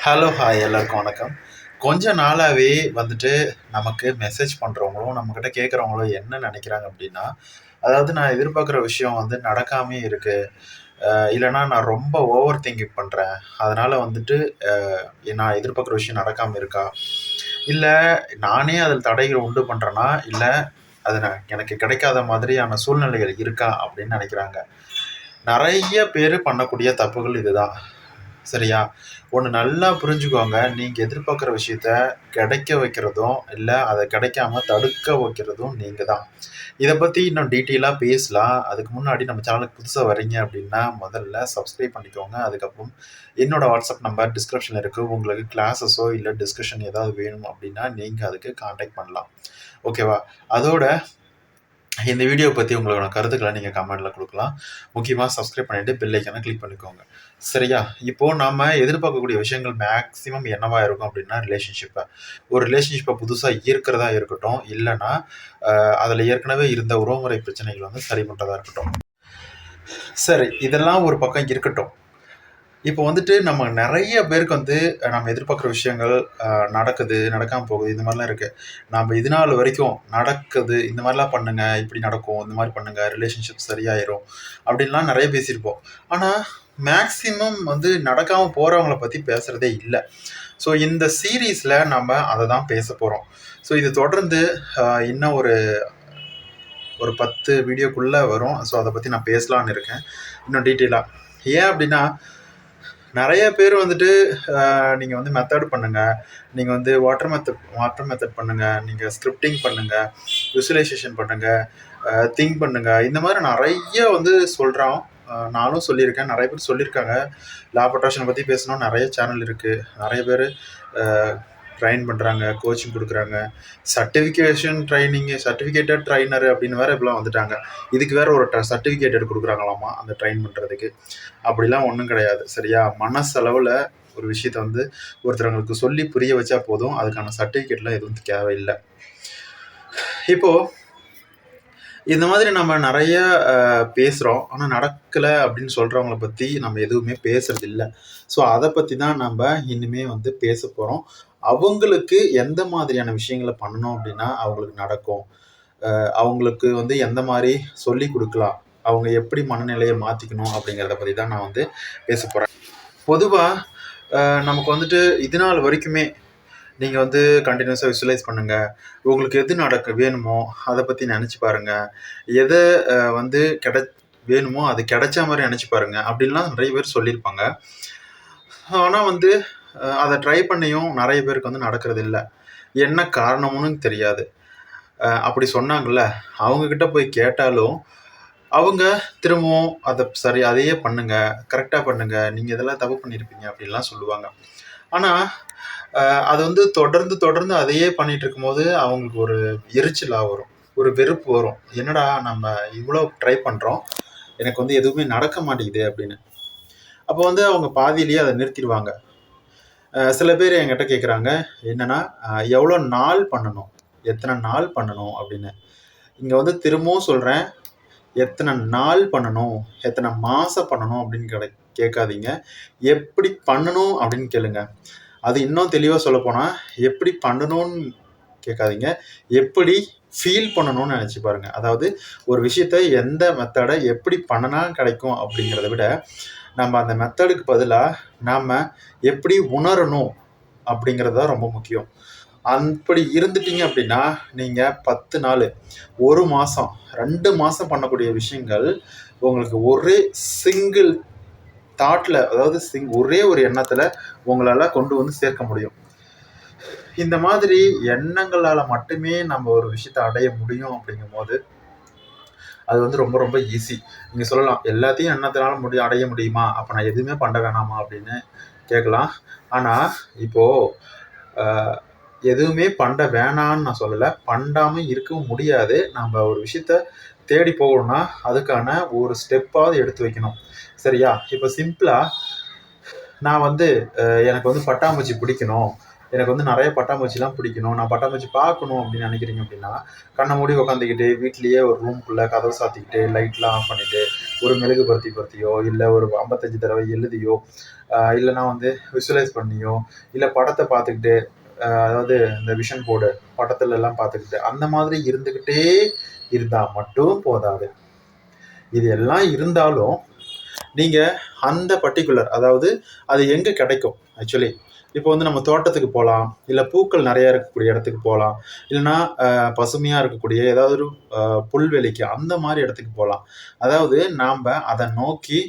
Hello, hi எல்லாருக்கும் வணக்கம். கொஞ்ச நாளாவே வந்துட்டு நமக்கு மெசேஜ் பண்றவங்களும், நம்மகிட்ட கேட்குறவங்களும் என்ன நெனைக்கிறாங்க அப்டின்னா, அதாவது நான் எதிர்பார்க்குற விஷயம் வந்து நடக்காமயே இருக்கு. இல்லன்னா நான் ரொம்ப ஓவர் திங்கிங் பண்றேன். அதனால வந்துட்டு நான் எதிர்பார்க்குற விஷயம் நடக்காம இருக்கா? இல்ல நானே அதில தடைகள உண்டு பண்றேனா? இல்ல அது எனக்கு கிடைக்காத மாதிரியான சூழ்நிலைகள் இருக்கா? அப்டின்னு நெனைக்கிறாங்க. நெறைய பேரு பண்ணக்கூடிய தப்புகள் இதுதான். சரியா? ஒண்ணு நல்லா புரிஞ்சுக்கோங்க. நீங்க எதிர்பார்க்குற விஷயத்த கிடைக்க வைக்கிறதும், இல்ல அத கிடைக்காம தடுக்க வைக்கிறதும் நீங்க தான். இத பத்தி இன்னும் டீட்டெயிலா பேசலாம். அதுக்கு முன்னாடி நம்ம சேனலுக்கு புதுசா வர்றீங்க அப்டின்னா, முதல்ல சப்ஸ்கிரைப் பண்ணிக்கோங்க. அதுக்கப்புறம் என்னோட வாட்ஸ்அப் நம்பர் டிஸ்கிரிப்ஷன்ல இருக்கு. உங்களுக்கு கிளாஸஸோ இல்ல டிஸ்கஷன் ஏதாவது வேணும் அப்டின்னா, நீங்க அதுக்கு கான்டாக்ட் பண்ணலாம். ஓகேவா? அதோட இந்த வீடியோ பத்தி உங்களோட கருத்துக்கள நீங்க கமெண்ட்ல குடுக்கலாம். முக்கியமா சப்ஸ்கிரைப் பண்ணிட்டு பெல் ஐகான கிளிக் பண்ணிக்கோங்க. சரியா? இப்போ நாம எதிர்பார்க்கக்கூடிய விஷயங்கள் மேக்ஸிமம் என்னவா இருக்கும் அப்டின்னா, ஒரு ரிலேஷன்ஷிப்ப புதுசா ஈர்க்கிறதா இருக்கட்டும், இல்லன்னா அதுல ஏற்கனவே இருந்த உறவுமுறை பிரச்சனைகள வந்து சரி பண்றதா இருக்கட்டும். சரி, இதெல்லாம் ஒரு பக்கம் இருக்கட்டும். இப்போ வந்துட்டு நம்ம நெறைய பேருக்கு வந்து நம்ம எதிர்பார்க்குற விஷயங்கள் நடக்குது, நடக்காம போகுது. இந்த மாரிலாம் இருக்கு. நாம இது நாள் வரைக்கும் நடக்குது, இந்த மாரிலாம் பண்ணுங்க, இப்படி நடக்கும், இந்த மாரி பண்ணுங்க, ரிலேஷன்ஷிப் சரியாயிரும். அப்படின்லாம் நெறைய பேசியிருப்போம். ஆனா, மேக்ஸிமம் வந்து நடக்காம போறவங்கள பத்தி பேசுறதே இல்ல. ஸோ இந்த சீரிஸ்ல நம்ம அத தான் பேசப் போறோம். ஸோ இது தொடர்ந்து இன்னும் ஒரு ஒரு 10 வீடியோக்குள்ள வரும். ஸோ அத பத்தி நான் பேசலான்னு இருக்கேன். இன்னும் டீட்டெயிலா. ஏன் அப்படின்னா, நெறைய பேர் வந்துட்டு நீங்க வந்து மெத்தட் பண்ணுங்க. நீங்க வந்து வாட்டர் மெத்தட் பண்ணுங்க. நீங்க ஸ்கிரிப்டிங் பண்ணுங்க. விசுவலைசேஷன் பண்ணுங்க. திங்க் பண்ணுங்க. இந்த மாரி நெறைய வந்து சொல்றோம். நானும் சொல்லியிருக்கேன். நெறைய பேர் சொல்லியிருக்காங்க. லா ஆஃப் அட்ராக்ஷன பத்தி பேசணும்னா நெறைய சேனல் இருக்கு. நெறைய பேரு அ ட்ரெயின் பண்றாங்க, கோச்சிங் குடுக்குறாங்க. சர்டிஃபிகேட்டட் ட்ரெய்னர் அப்படின்னு வேற இப்பலாம் வந்துட்டாங்க. இதுக்கு வேற ஒரு சர்டிஃபிகேட் குடுக்குறாங்களாமா, அந்த ட்ரெயின் பண்றதுக்கு. அப்படிலாம் ஒண்ணும் கிடையாது. சரியா? மனசளவுல ஒரு விஷயத்த வந்து ஒருத்தவங்களுக்கு சொல்லி புரிய வச்சா போதும். அதுக்கான சர்டிஃபிகேட்லாம் எதுவும் தேவையில்ல. இப்போ இந்த மாதிரி நம்ம நெறைய பேசுறோம். ஆனா நடக்கல அப்படின்னு சொல்றவங்கள பத்தி நம்ம எதுவுமே பேசுறதில்ல. ஸோ அத பத்தி தான் நம்ப இனிமே வந்து பேசப் போறோம். அவங்களுக்கு எந்த மாதிரியான விஷயங்கள பண்ணணும் அப்படின்னா, அவங்களுக்கு நடக்கும். அவங்களுக்கு வந்து எந்த மாரி சொல்லிக் குடுக்கலாம். அவங்க எப்படி மனநிலைய மாத்திக்கணும் அப்படிங்கிறத பத்தி தான் நான் வந்து பேசப் போறேன். பொதுவா நமக்கு வந்துட்டு இது நாள் வரைக்குமே நீங்க வந்து கன்டினியூஸா விசுவலைஸ் பண்ணுங்க. உங்களுக்கு எது வேணுமோ, அத பத்தி நெனச்சு பாருங்க. எத வந்து வேணுமோ, அது கிடைச்ச மாரி நெனச்சு பாருங்க. அப்படின்லாம் நெறைய பேர் சொல்லியிருப்பாங்க. ஆனா வந்து அத ட்ரை பண்ணியும் நெறைய பேருக்கு வந்து நடக்கறதில்ல. என்ன காரணம்னு தெரியாது. அப்படி சொன்னாங்கல்ல, அவங்க கிட்ட போய் கேட்டாலும், அவங்க திரும்பவும் அதையே பண்ணுங்க, கரெக்ட்டா பண்ணுங்க. நீங்க இதெல்லாம் தப்பு பண்ணியிருப்பீங்க அப்படின்லாம் சொல்லுவாங்க. ஆனா, அது வந்து தொடர்ந்து, தொடர்ந்து அதையே பண்ணிட்டு இருக்கும்போது, அவங்களுக்கு ஒரு எரிச்சலா வரும். ஒரு வெறுப்பு வரும். என்னடா நம்ம இவ்ளோ ட்ரை பண்றோம். எனக்கு வந்து எதுவுமே நடக்க மாட்டேங்குதே அப்படின்னு. அப்போ வந்து அவங்க பாதியிலேயே அத நிறுத்திருவாங்க. சில பேர் என்கிட்ட கேட்குறாங்க. என்னன்னா, எவ்வளோ நாள் பண்ணணும்? எத்தன நாள் பண்ணணும்? அப்படின்னு. இங்க வந்து திரும்பவும் சொல்றேன். எத்தன நாள் பண்ணணும்? எத்தன மாசம் பண்ணணும்? அப்படின்னு கேட்காதீங்க. எப்படி பண்ணணும்? அப்படின்னு கேளுங்க. அது இன்னும் தெளிவா சொல்லப்போனா, எப்படி பண்ணணும்னு கேட்காதீங்க. எப்படி ஃபீல் பண்ணணும்னு நெனச்சு பாருங்க. அதாவது ஒரு விஷயத்த எந்த மெத்தட எப்படி பண்ணுனா கிடைக்கும் அப்படிங்கிறத விட, நம்ம அந்த மெத்தடுக்கு பதிலா நாம எப்படி உணரணும் அப்படிங்கிறது தான் ரொம்ப முக்கியம். அப்படி இருந்துட்டீங்க அப்படின்னா, நீங்க 10 நாளு, 1 மாசம், 2 மாசம் பண்ணக்கூடிய விஷயங்கள் உங்களுக்கு ஒரே சிங்கிள் தாட்ல, அதாவது ஒரே ஒரு எண்ணத்துல உங்களால கொண்டு வந்து சேர்க்க முடியும். இந்த மாதிரி எண்ணங்களால மட்டுமே நம்ம ஒரு விஷயத்த அடைய முடியும் அப்படிங்கும்போது, அது வந்து ரொம்ப ரொம்ப ஈஸி. நீங்க சொல்லலாம், எல்லாத்தையும் எண்ணத்தினால அடைய முடியுமா? அப்ப நான் எதுவுமே பண்ண வேணாமா? அப்படின்னு கேட்கலாம். ஆனா, இப்போ அ எதுவுமே பண்ண வேணான்னு நான் சொல்லல. பண்ணாம இருக்கவும் முடியாது. நம்ப ஒரு விஷயத்த தேடி போகணும்னா, அதுக்கான ஒரு ஸ்டெப்பாவது எடுத்து வைக்கணும். சரியா? இப்ப சிம்பிளா நான் வந்து எனக்கு வந்து பட்டாம்பூச்சி பிடிக்கணும். எனக்கு வந்து நெறைய பட்டாம்பூச்சிலாம் பிடிக்கணும். நான் பட்டாம்பூச்சி பார்க்கணும் அப்படின்னு நினைக்கிறீங்க அப்படின்னா, கண்ண மூடி உட்காந்துக்கிட்டு, வீட்லயே ஒரு ரூம்குள்ள கதவ சாத்திக்கிட்டு, லைட்லாம் ஆஃப் பண்ணிட்டு, ஒரு மெழுகுபர்த்தி பற்றியோ இல்லை ஒரு 55 தடவை எழுதியோ இல்லைனா வந்து விசுவலைஸ் பண்ணியோ இல்லை படத்தை பார்த்துக்கிட்டு அதாவது இந்த விஷன் போர்டு படத்துல எல்லாம் பார்த்துக்கிட்டு அந்த மாதிரி இருந்துக்கிட்டே இருந்தால் மட்டும் போதாது. இது எல்லாம் இருந்தாலும் நீங்கள் அந்த பர்டிகுலர் அதாவது அது எங்கே கிடைக்கும் ஆக்சுவலி இப்போ வந்து நம்ம தோட்டத்துக்கு போகலாம், இல்லை பூக்கள் நிறையா இருக்கக்கூடிய இடத்துக்கு போகலாம், இல்லைன்னா பசுமையாக இருக்கக்கூடிய ஏதாவது ஒரு புல்வெளிக்கு அந்த மாதிரி இடத்துக்கு போகலாம். அதாவது நாம் அதை நோக்கி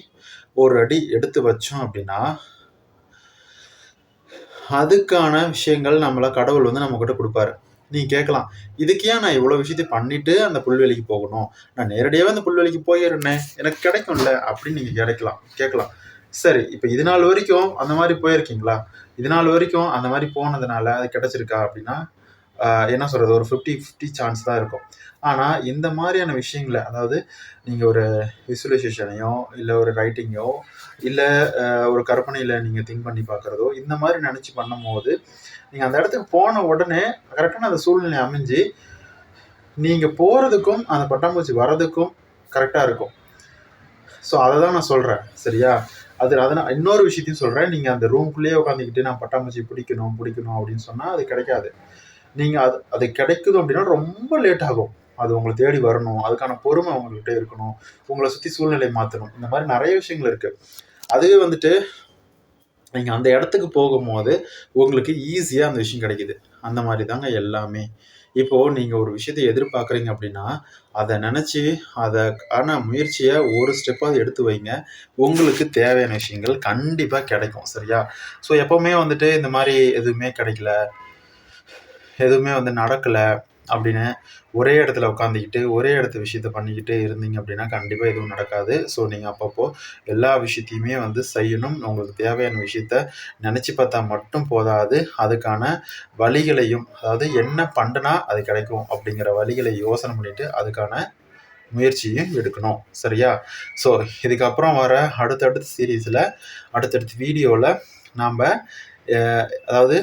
ஒரு அடி எடுத்து வச்சோம் அப்படின்னா அதுக்கான விஷயங்கள் நம்மளை கடவுள் வந்து நம்மக்கிட்ட கொடுப்பாரு. நீங்கள் கேட்கலாம், இதுக்கு ஏன் நான் இவ்வளோ விஷயத்தையும் பண்ணிவிட்டு அந்த புல்வெளிக்கு போகணும், நான் நேரடியாகவே அந்த புல்வெளிக்கு போயிடுறேன் எனக்கு கிடைக்கும்ல அப்படின்னு நீங்கள் கேட்கலாம். சரி, இப்போ இது நாள் வரைக்கும் அந்த மாதிரி போயிருக்கீங்களா? இது நாள் வரைக்கும் அந்த மாதிரி போனதுனால அது கிடைச்சிருக்கா அப்படின்னா என்ன சொல்கிறது, ஒரு 50-50 சான்ஸ் தான் இருக்கும். ஆனால் இந்த மாதிரியான விஷயங்களை அதாவது நீங்கள் ஒரு விசுவலைசேஷனையோ இல்லை ஒரு ரைட்டிங்கோ இல்லை ஒரு கற்பனையில் நீங்கள் திங்க் பண்ணி பார்க்குறதோ இந்த மாதிரி நினச்சி பண்ணும்போது நீங்கள் அந்த இடத்துக்கு போன உடனே கரெக்டான அந்த சூழ்நிலை அமைஞ்சு நீங்கள் போகிறதுக்கும் அந்த பட்டாம்பூச்சி வர்றதுக்கும் கரெக்டாக இருக்கும். ஸோ அதை தான் நான் சொல்கிறேன், சரியா? அதை நான் இன்னொரு விஷயத்தையும் சொல்கிறேன். நீங்கள் அந்த ரூம்குள்ளேயே உட்காந்துக்கிட்டு நான் பட்டாம்பூச்சி பிடிக்கணும் அப்படின்னு சொன்னால் அது கிடைக்காது. நீங்கள் அது கிடைக்குது அப்படின்னா ரொம்ப லேட் ஆகும். அது உங்களை தேடி வரணும், அதுக்கான பொறுமை உங்கள்கிட்ட இருக்கணும், உங்களை சுற்றி சூழ்நிலை மாற்றணும், இந்த மாதிரி நிறைய விஷயங்கள் இருக்குது. அதுவே வந்துட்டு நீங்கள் அந்த இடத்துக்கு போகும்போது உங்களுக்கு ஈஸியாக அந்த விஷயம் கிடைக்குது. அந்த மாதிரி தாங்க எல்லாமே. இப்போது நீங்கள் ஒரு விஷயத்தை எதிர்பார்க்குறீங்க அப்படின்னா அதை நினச்சி அதற்கான முயற்சியை ஒரு ஸ்டெப்பாவது எடுத்து வைங்க. உங்களுக்கு தேவையான விஷயங்கள் கண்டிப்பாக கிடைக்கும், சரியா? ஸோ எப்போவுமே வந்துட்டு இந்த மாதிரி எதுவுமே கிடைக்கல, எதுவுமே வந்து நடக்கலை அப்படின்னு ஒரே இடத்துல உட்காந்துக்கிட்டு ஒரே இடத்த விஷயத்த பண்ணிக்கிட்டு இருந்தீங்க அப்படின்னா கண்டிப்பாக எதுவும் நடக்காது. ஸோ நீங்கள் அப்பப்போ எல்லா விஷயத்தையுமே வந்து செய்யணும். உங்களுக்கு தேவையான விஷயத்த நினச்சி பார்த்தா மட்டும் போதாது, அதுக்கான வழிகளையும் அதாவது என்ன பண்ணுனா அது கிடைக்கும் அப்படிங்கிற வழிகளை யோசனை பண்ணிவிட்டு அதுக்கான முயற்சியும் எடுக்கணும், சரியா? ஸோ இதுக்கப்புறம் வர அடுத்தடுத்த சீரீஸில் அடுத்தடுத்த வீடியோவில் நாம் அதாவது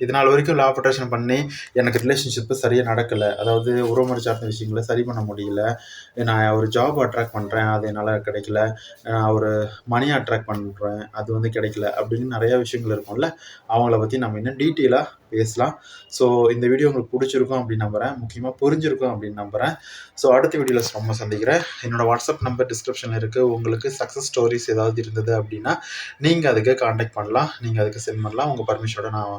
இது நாள் வரைக்கும் லா ஆஃப் அட்ராக்ஷன் பண்ணி எனக்கு ரிலேஷன்ஷிப்பு சரியாக நடக்கலை, அதாவது உறவுமுறை சார்ந்த விஷயங்களை சரி பண்ண முடியல, நான் ஒரு ஜாப் அட்ராக்ட் பண்ணுறேன் அது என்னால் கிடைக்கல, நான் ஒரு மணி அட்ராக்ட் பண்ணுறேன் அது வந்து கிடைக்கல அப்படின்னு நிறையா விஷயங்கள் இருக்கும்ல, அவங்கள பற்றி நம்ம இன்னும் டீட்டெயிலாக பேசலாம். ஸோ இந்த வீடியோ உங்களுக்கு பிடிச்சிருக்கும் அப்படின்னு நம்புகிறேன், முக்கியமாக புரிஞ்சிருக்கும் அப்படின்னு நம்புகிறேன். ஸோ அடுத்த வீடியோவில் ரொம்ப சந்திக்கிறேன். என்னோடய வாட்ஸ்அப் நம்பர் டிஸ்கிரிப்ஷனில் இருக்குது. உங்களுக்கு சக்ஸஸ் ஸ்டோரிஸ் ஏதாவது இருந்தது அப்படின்னா நீங்கள் அதுக்கு காண்டாக்ட் பண்ணலாம், நீங்கள் அதுக்கு சென்ட் பண்ணலாம். உங்கள் பர்மிஷனோட நான்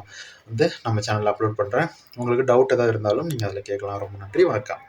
வந்து நம்ம சேனலில் அப்லோட் பண்ணுறேன். உங்களுக்கு டவுட் எதாவது இருந்தாலும் நீங்கள் அதில் கேட்கலாம். ரொம்ப நன்றி, வணக்கம்.